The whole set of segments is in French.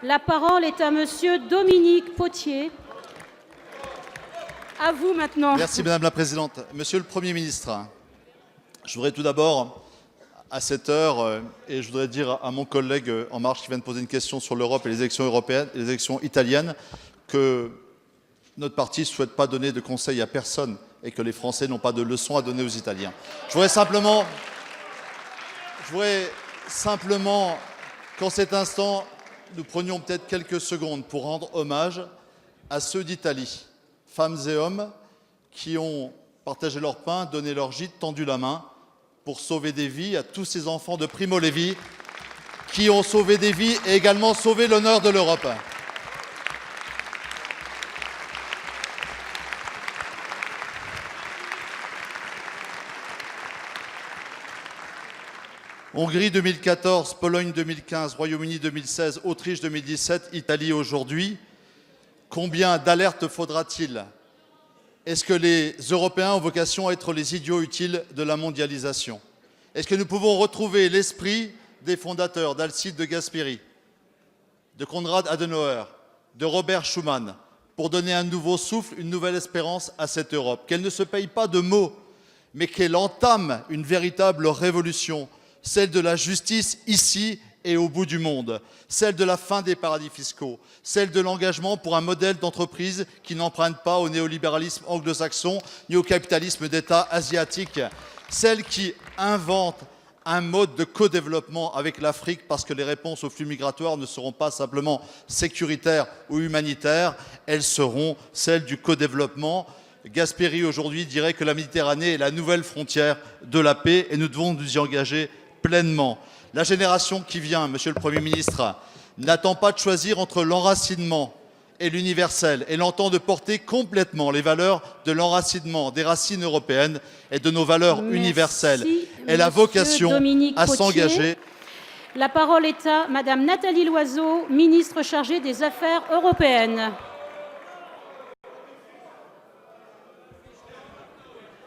La parole est à monsieur Dominique Potier. À vous maintenant. Merci Madame la Présidente. Monsieur le Premier ministre, je voudrais tout d'abord, à cette heure, et je voudrais dire à mon collègue En Marche qui vient de poser une question sur l'Europe et les élections européennes, les élections italiennes, que notre parti ne souhaite pas donner de conseils à personne et que les Français n'ont pas de leçons à donner aux Italiens. Je voudrais simplement qu'en cet instant, nous prenions peut-être quelques secondes pour rendre hommage à ceux d'Italie, femmes et hommes qui ont partagé leur pain, donné leur gîte, tendu la main pour sauver des vies, à tous ces enfants de Primo Levi qui ont sauvé des vies et également sauvé l'honneur de l'Europe. Hongrie 2014, Pologne 2015, Royaume-Uni 2016, Autriche 2017, Italie aujourd'hui. Combien d'alertes faudra-t-il? Est-ce que les Européens ont vocation à être les idiots utiles de la mondialisation? Est-ce que nous pouvons retrouver l'esprit des fondateurs d'Alcide de Gasperi, de Konrad Adenauer, de Robert Schuman, pour donner un nouveau souffle, une nouvelle espérance à cette Europe? Qu'elle ne se paye pas de mots, mais qu'elle entame une véritable révolution, celle de la justice ici et au bout du monde, celle de la fin des paradis fiscaux, celle de l'engagement pour un modèle d'entreprise qui n'emprunte pas au néolibéralisme anglo-saxon ni au capitalisme d'État asiatique, celle qui invente un mode de co-développement avec l'Afrique parce que les réponses aux flux migratoires ne seront pas simplement sécuritaires ou humanitaires, elles seront celles du co-développement. Gasperi aujourd'hui dirait que la Méditerranée est la nouvelle frontière de la paix et nous devons nous y engager pleinement. La génération qui vient, Monsieur le Premier ministre, n'attend pas de choisir entre l'enracinement et l'universel. Elle entend de porter complètement les valeurs de l'enracinement, des racines européennes et de nos valeurs universelles. Elle a vocation à s'engager. La parole est à Madame Nathalie Loiseau, ministre chargée des Affaires européennes.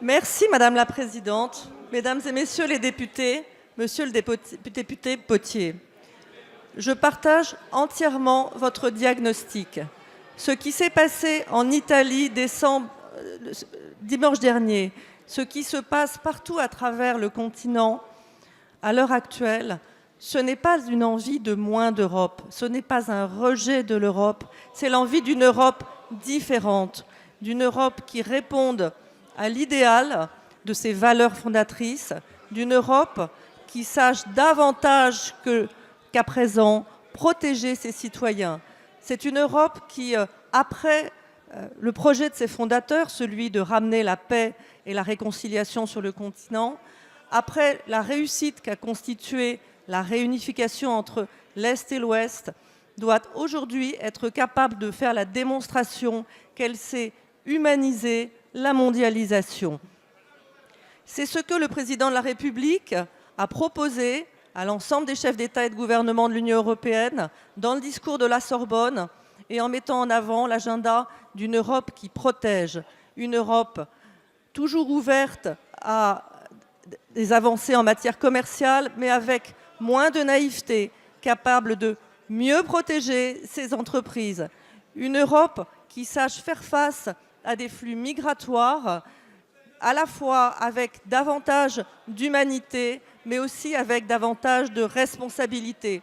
Merci Madame la Présidente, Mesdames et Messieurs les députés, Monsieur le député Potier, je partage entièrement votre diagnostic. Ce qui s'est passé en Italie dimanche dernier, ce qui se passe partout à travers le continent à l'heure actuelle, ce n'est pas une envie de moins d'Europe, ce n'est pas un rejet de l'Europe, c'est l'envie d'une Europe différente, d'une Europe qui réponde à l'idéal de ses valeurs fondatrices, d'une Europe qui sache davantage qu'à présent protéger ses citoyens. C'est une Europe qui, après le projet de ses fondateurs, celui de ramener la paix et la réconciliation sur le continent, après la réussite qu'a constituée la réunification entre l'Est et l'Ouest, doit aujourd'hui être capable de faire la démonstration qu'elle sait humaniser la mondialisation. C'est ce que le président de la République a proposé à l'ensemble des chefs d'État et de gouvernement de l'Union européenne dans le discours de la Sorbonne et en mettant en avant l'agenda d'une Europe qui protège, une Europe toujours ouverte à des avancées en matière commerciale, mais avec moins de naïveté, capable de mieux protéger ses entreprises. Une Europe qui sache faire face à des flux migratoires, à la fois avec davantage d'humanité, mais aussi avec davantage de responsabilité.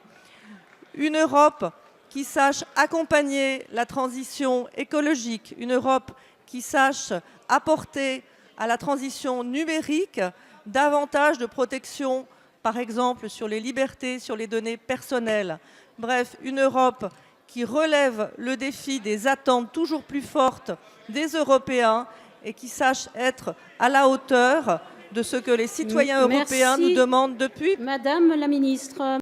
Une Europe qui sache accompagner la transition écologique, une Europe qui sache apporter à la transition numérique davantage de protection, par exemple sur les libertés, sur les données personnelles. Bref, une Europe qui relève le défi des attentes toujours plus fortes des Européens et qui sache être à la hauteur de ce que les citoyens européens nous demandent depuis. Madame la ministre.